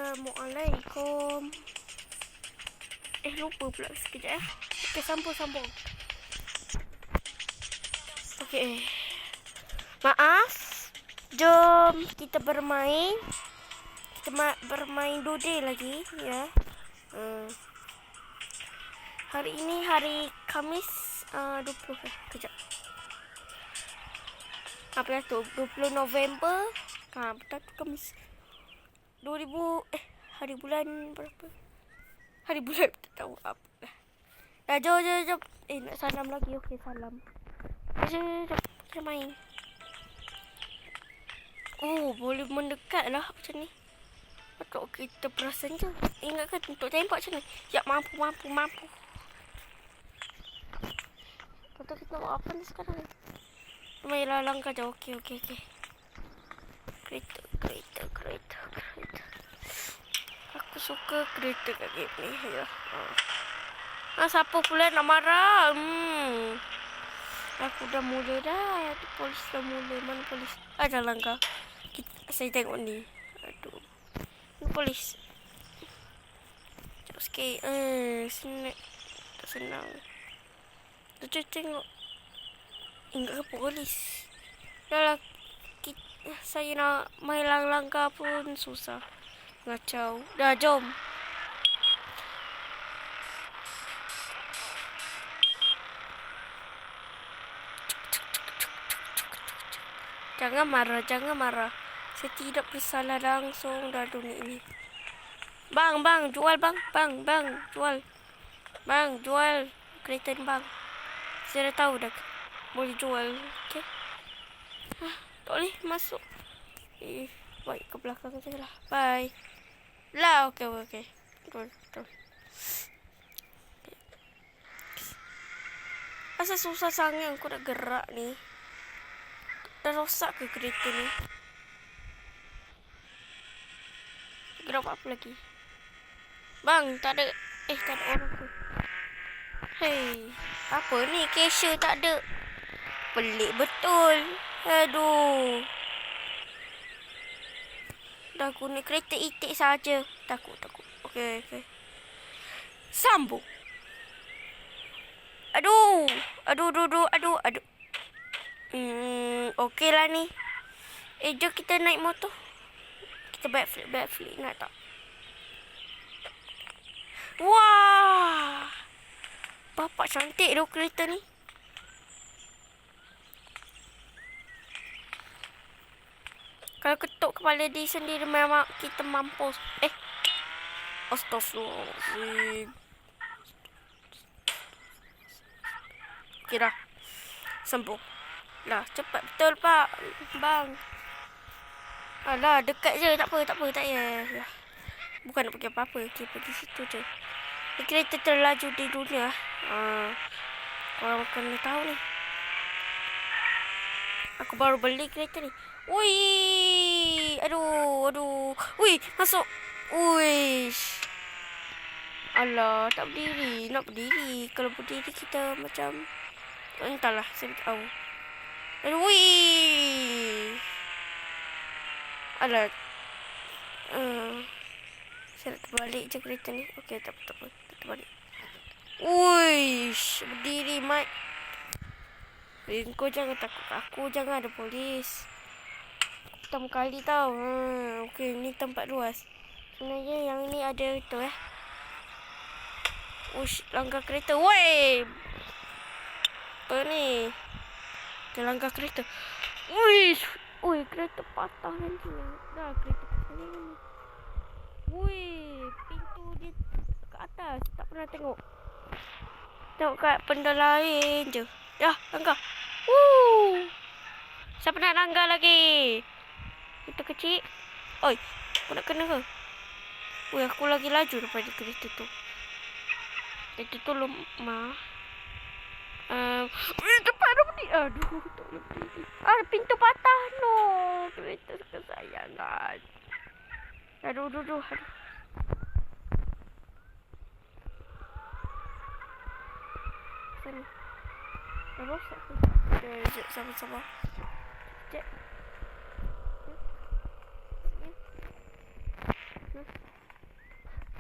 Assalamualaikum. Lupa pula sekejap. Okay, sambung. Okay. Maaf. Jom kita bermain. Kita bermain dode lagi, ya. Hari ini hari Khamis 20 kejap. Apa ya tu? 20 November. Betul tu Khamis. 2000 hari bulan berapa? Hari bulan tak tahu apa. Dah jom. Nak salam lagi. Okey, salam. Jom. Kita main. Boleh mendekat lah macam ni. Betul kita perasan je. Ingatkan untuk tembak macam ni. Ya, mampu. Betul kita buat apa ni sekarang? Mainlah langkah je. Okey. Kereta. Aku suka kereta kat game ni. Ya. Siapa pula nak marah? Aku dah mula dah. Polis dah mula. Mana polis? Ada langkah. Saya tengok ni. Aduh. Ni polis. Sekejap sikit. Tak senang. Kita tengok. Ingat ke polis? Dah lah. Saya nak main langkah pun susah. Ngacau. Dah, jom. Jangan marah. Saya tidak bersalah langsung dalam dunia ini. Bang, jual bang. Jual. Bang, jual kereta ni bang. Saya dah tahu dah. Boleh jual. Okey. Tak boleh masuk. Baik ke belakang je lah. Bye. Lah, okey. Betul. Asal susah sangat aku nak gerak ni. Dah rosak ke kereta ni? Gerak apa lagi? Bang, tak ada orang tu. Hei, apa ni? Cashier tak ada. Pelik betul. Aduh. Dah guna kereta itik saja. Takut. Okey. Sambung. Aduh. Okey lah ni. Jom kita naik motor. Kita backflip nak tak? Wah. Bapak cantik tu kereta ni. Kalau ketuk kepala dia sendiri memang kita mampus. Astaghfirullahaladzim. Okey dah. Sambung. Lah, cepat betul pak. Bang. Alah, dekat je. Tak apa. Tak payah. Bukan nak pergi apa-apa. Okay, pergi situ je. Ini kereta terlaju di dunia. Korang kena tahu ni. Aku baru beli kereta ni. Wih. Aduh. Wih, masuk. Wish. Alah, tak berdiri. Nak berdiri. Kalau berdiri kita macam... Entahlah, saya tak tahu. Aduh, wih. Alah. Saya nak terbalik je kereta ni. Okey, tak apa. Terbalik. Wish. Berdiri, Mat. Kau jangan takut aku. Jangan ada polis. Pertama kali tau. Okey, ni tempat luas. Sebenarnya yang ni ada tu Ush, langkah kereta. Woi. Apa ni? Ada langkah kereta. Wish. Ui, kereta patah nanti. Dah, kereta patah ni. Wih, pintu dia kat atas. Tak pernah tengok. Tengok kat benda lain je. Dah, langkah. Siapa nak langkah lagi? Kereta kecil. Oi, aku nak kena ke? Wih, aku lagi laju daripada kereta tu. Kereta tu lemah. Depan dah berdiri. Aduh, tak boleh berdiri. Pintu patah. No, kereta kesayangan. Aduh. Sini. Dah rosak tu. Sekejap, sabar. Sekejap.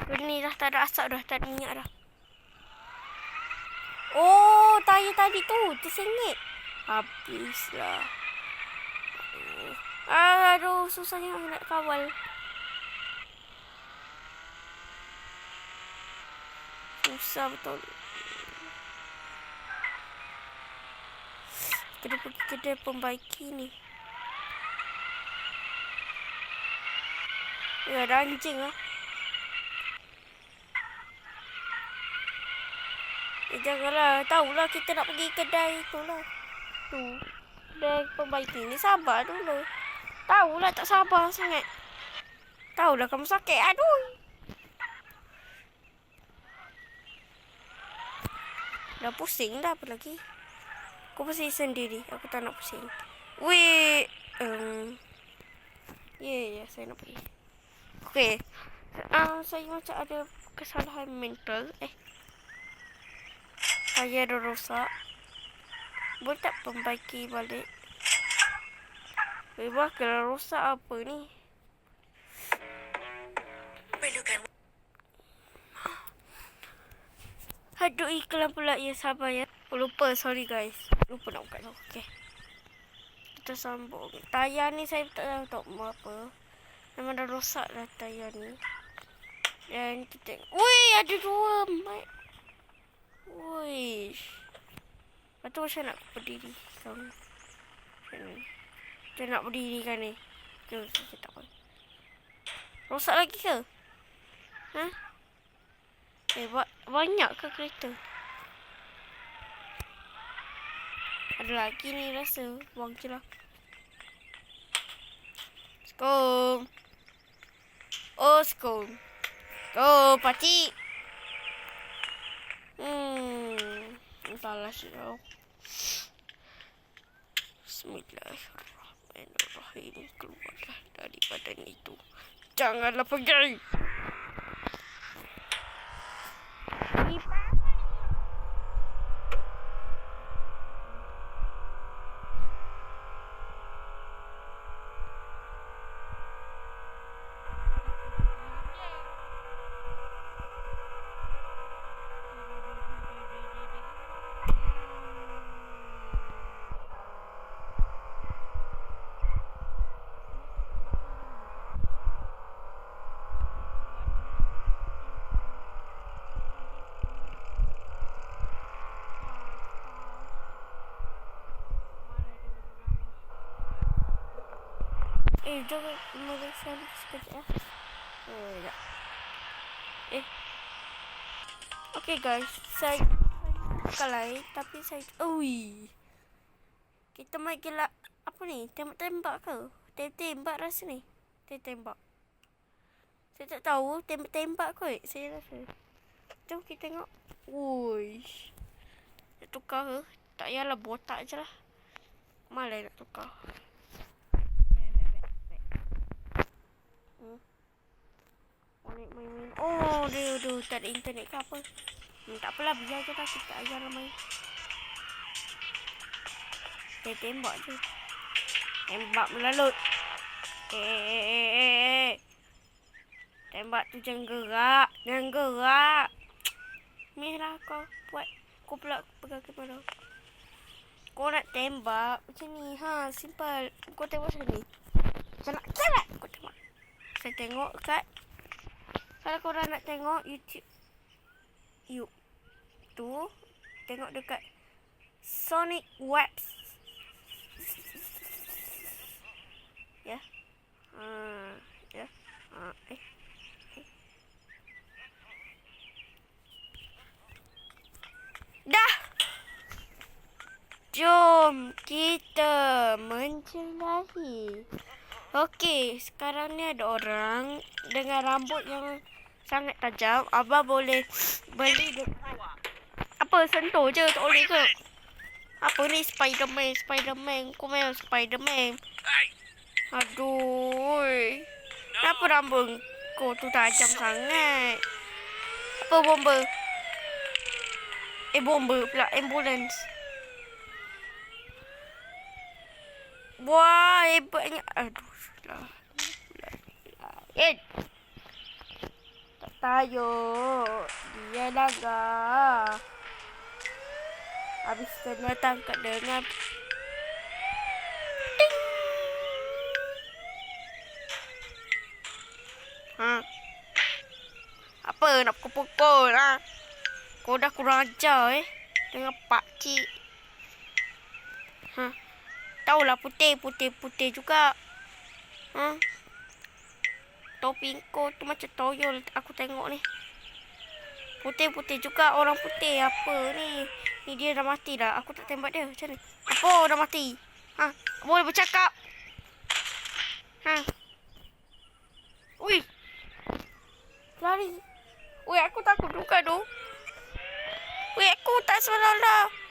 Ni dah tak ada asap dah. Tak ada minyak dah. Oh, tayar tadi tu tersengit. Habislah. Aduh, susahnya nak kawal. Susah betul. Kena pergi kedai pembaiki ni. Ya, ada anjing lah. Janganlah. Tahulah kita nak pergi kedai tu lah. Tu. Kedai pembaiki ni sabar dulu. Tahulah tak sabar sangat. Tahulah kamu sakit. Aduh. Dah pusing dah apa lagi. Aku pusing sendiri. Aku tak nak pusing. Weh. Ya, saya nak pergi. Okay. Saya macam ada kesalahan mental. Saya dah rosak. Boleh tak perbaiki balik? Wah, kalau rosak apa ni? Aduh, iklan pula. Ya, sabar ya. Lupa, sorry guys. Lupa nak buka tu. Okay. Kita sambung. Tayar ni saya tak tahu apa. Memang dah rosak dah tayar ni. Dan kita... Wih, ada dua mic. Wih. Lepas tu macam nak berdiri. Kita nak berdiri kan ni. Kita tak apa. Rosak lagi ke? Ha? Banyak ke kereta? Ada lagi ni rasa. Buang je lah. Skom. Oh, skom. Oh, pakcik. Entahlah sudah. Bismillahirrahmanirrahim. Keluarlah daripada itu. Janganlah pergi. Jangan meriksa sekejap ya. Okay guys, saya kalai tapi saya kita main gelak apa ni? Tembak-tembak ke? Tembak rasa ni. Tembak. Saya tak tahu tembak kot. Saya rasa. Jom kita tengok. Wuish. Nak tukar ke? Tak payahlah botak je lah. Malah nak tukar. Main. Oh, dia tak ada internet ke apa. Tak apalah, biar je lah. Kita tak payahlah main. Tembak je. Tembak melalut. Tembak tu jangan gerak. Jangan gerak. Ni lah kau buat. Kau pula pegang kamera. Kau nak tembak macam ni. Simple. Kau tembak macam ni. Macam nak kerat. Kau tembak. Saya tengok kat. Kalau korang nak tengok YouTube. Tu. Tengok dekat Sonic Webs. Ya. Ya. Dah. Jom kita menjelahi. Okey, sekarang ni ada orang dengan rambut yang sangat tajam. Abang boleh beli apa, sentuh je, tak boleh ke? Apa ni Spiderman. Kau main Spiderman. Aduh. Kenapa rambut kau tu tajam sangat? Apa bomba? Bomba pula, ambulans. Wah, hebatnya. Aduh, lah. tayo. Dia langgar. Habis kena tangkap dengan ting. Ha? Apa nak pukul-pukul ha? Kau dah kurang ajar dengan pakcik. Ha? Taulah putih juga. Ha? Topi kau tu macam toyol aku tengok ni. Putih juga orang putih. Apa ni? Ni dia dah mati dah. Aku tak tembak dia. Macam ni. Apa dah mati? Ha? Boleh bercakap? Ha? Ui. Lari. Ui, aku takut juga tu. Ui, aku tak selalu.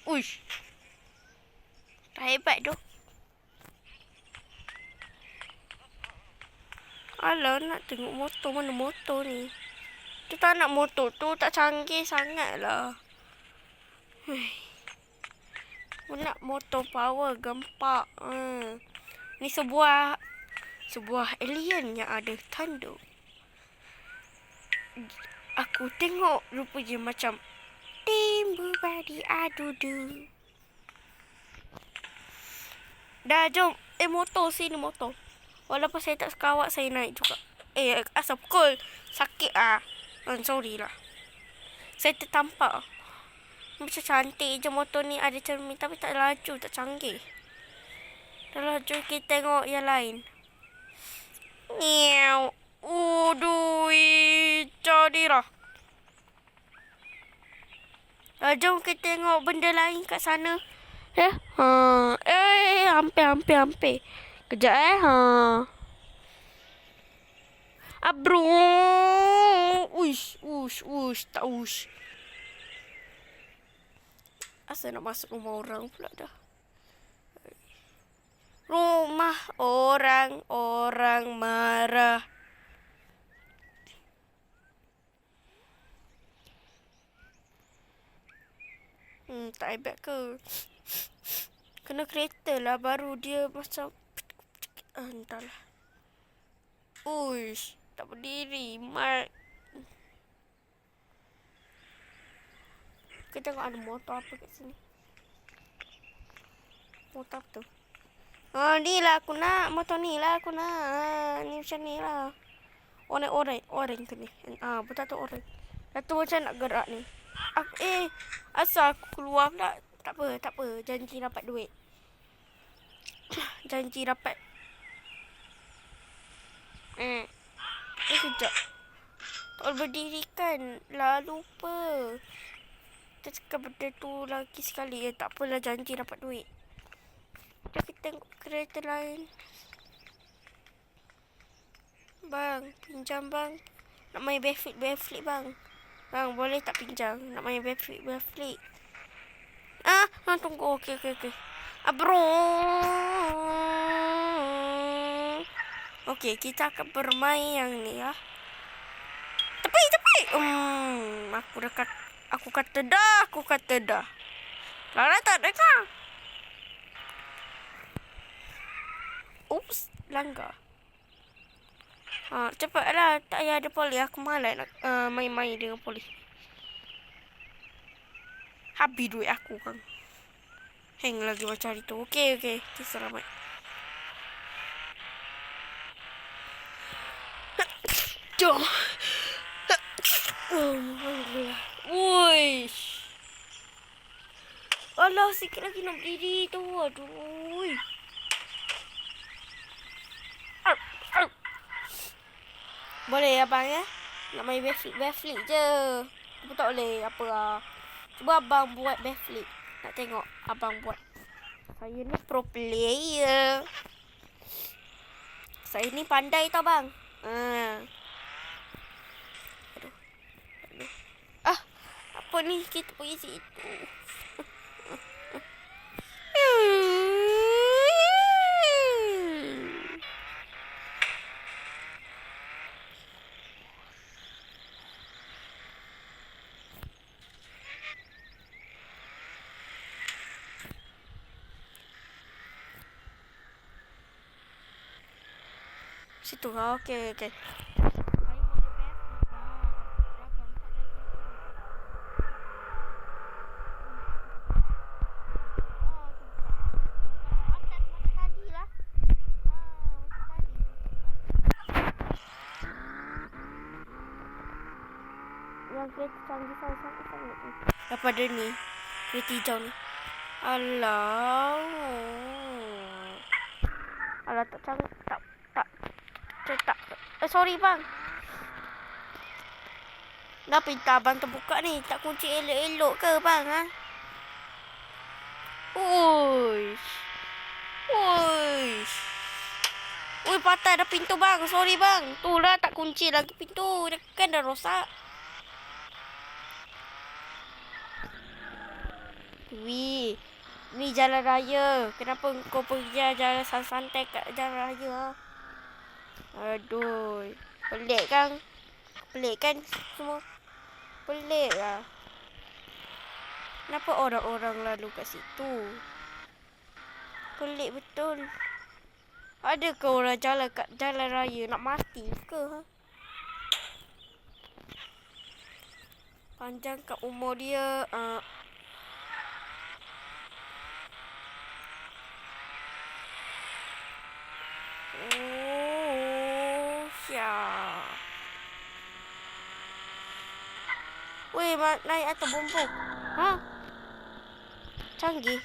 Uish. Tak hebat tu. Alah, nak tengok motor. Mana motor ni? Tu tak nak motor tu. Tak canggih sangat lah. Nak motor power gempak. Ni sebuah alien yang ada tanduk. Aku tengok rupanya macam timbu badi adudu. Dah jom. Motor sini motor. Walaupun saya tak sekawat saya naik juga. Asal pukul. Sakit sorry lah. Saya tertampak. Macam cantik je motor ni ada cermin. Tapi tak laju, tak canggih. Dah laju kita tengok yang lain. Nyew. Udui. Jadilah. Jom kita tengok benda lain kat sana. Hampir. Kejap Abru. Ush. Tak ush. Asal nak masuk rumah orang pula dah. Rumah orang marah. Tak hebat ke? Kena kereta lah baru dia macam entahlah. Uish, tak berdiri. Mark. Kita tengok ada motor apa kat sini. Motor apa tu? Ni lah aku nak. Motor ni lah aku nak. Ni macam ni lah. Orang ke ni? Betul tu orang. Satu macam nak gerak ni. Asal aku keluar pula. Tak apa. Janji dapat duit. Janji dapat. Sekejap. Tak boleh berdiri kan. Lah lupa. Kita cakap benda tu lagi sekali. Tak apalah janji dapat duit. Kita tengok kereta lain. Bang, pinjam bang. Nak main backflip bang. Bang, boleh tak pinjam? Nak main backflip. Tunggu. Okey. Bro. Okey, kita akan bermain yang ni ya. Tepi. Aku kata dah. Lara tak dengar. Oops, langgar. Cepatlah, tak payah ada polis. Aku malas nak main-main dengan polis. Habis duit aku kan. Hang lagi macam itu. Okey. Kita selamat. Jom. Alhamdulillah. Wuish. Alah, sikit lagi nak berdiri tu. Aduh. Boleh abang ya? Nak main backflip je. Tapi tak boleh. Apa lah. Cuba abang buat backflip. Nak tengok abang buat. Saya ni pro player. Saya ni pandai tau bang. Aduh. Apa ni? Kita pergi situ. Situ. Okey, okey. Saya boleh back. Belakang tak ada. Atas macam tadi lah. Macam tadi. Yang kereta canggih sangat-sangat ni. Daripada ni. Kereta hijau ni. Alah. Alah tak canggih. Tak. Sorry bang. Dah pintu abang terbuka ni. Tak kunci elok-elok ke bang? Ha? Uish. Ui, patah dah pintu bang. Sorry bang. Tu lah tak kunci lagi pintu. Kan dah rosak. Wih. Ni jalan raya. Kenapa kau pergi jalan santai kat jalan raya? Ha? Aduh. Pelik kan? Pelik kan semua? Pelik lah. Kenapa orang-orang lalu kat situ? Pelik betul. Ada ke orang jalan kat jalan raya nak mati ke? Ha? Panjangkan umur dia. Weh, naik atas bumbung. Ha? Canggih.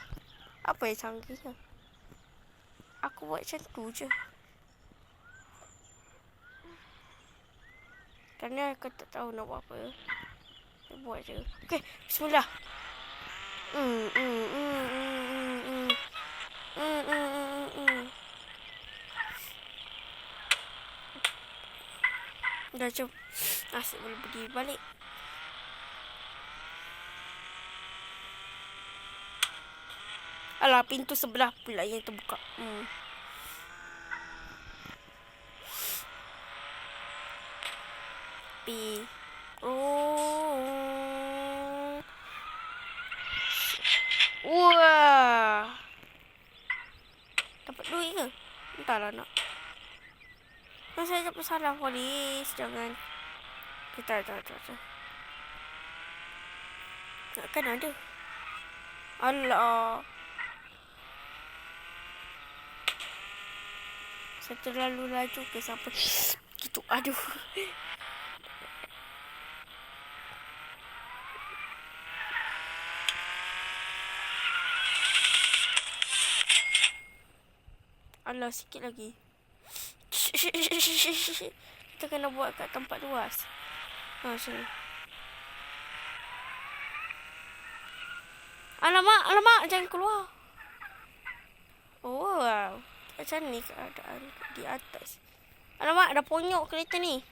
Apa yang canggih? Ha? Aku buat macam tu je. Kerana aku tak tahu nak buat apa. Saya buat je. Okey, bismillah. Dah jom. Asyik boleh berdiri balik. Alah, pintu sebelah pula yang terbuka. Wah. Dapat duit ke? Entahlah nak. Saya tak bersalah, polis. Jangan. Kita. Takkan ada. Allah. Saya terlalu laju ke sampai gitu. Aduh. Allah, sikit lagi. Kita kena buat kat tempat luas. Sini. Alamak, jangan keluar. Oh, wow. Macam ni keadaan di atas. Alamak, ada ponyok kereta ni.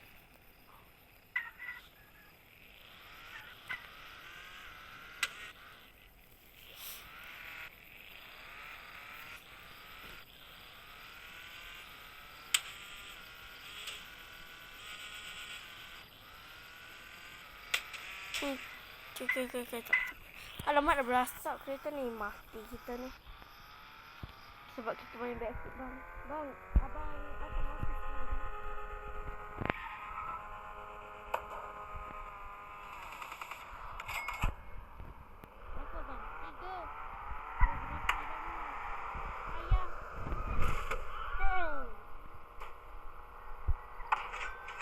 Okay. Alamak, dah berasak kereta ni. Mati kita ni. Sebab kita main backseat bang. Bang, abang akan mati sendiri. Berapa bang? 3. Ayah.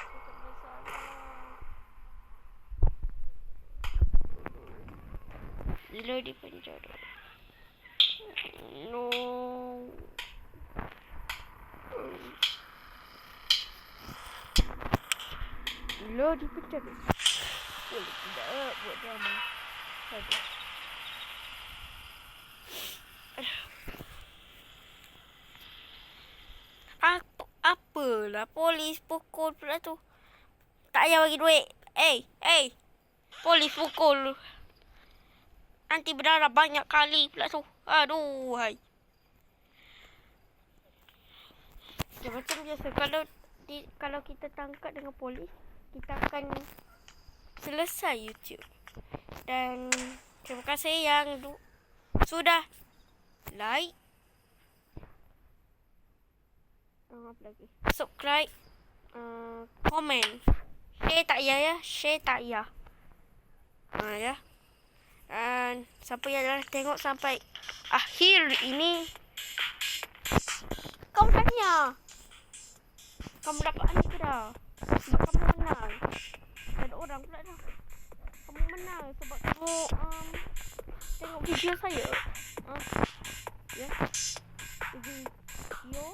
Cukup bersalah. Gila di penjara. No. Gila di penjara. Boleh tidak buat drama. Aduh. Apalah polis pukul pula tu. Tak payah bagi duit. Polis pukul. Nanti berdarah banyak kali pula tu. Aduh, hai. Ya, macam biasa. Kalau kita tangkap dengan polis, kita akan selesai YouTube. Dan terima kasih yang sudah like, Apa lagi? Subscribe. Komen. Share tak ya ya? Share tak ya? Ya. Dan siapa yang dah tengok sampai akhir ini, kamu tanya. Kamu dapat anugerah. Sebab kamu menang. Ada orang pula dah. Kamu menang sebab kamu tengok video saya. Ya. Video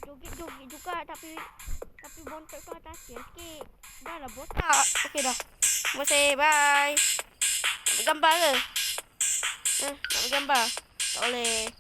joget-joget juga tapi bontot tu atasnya sikit. Dah lah botak. Okey dah. Terima kasih. Bye. Nak bergambar ke? Nak bergambar? Tak boleh.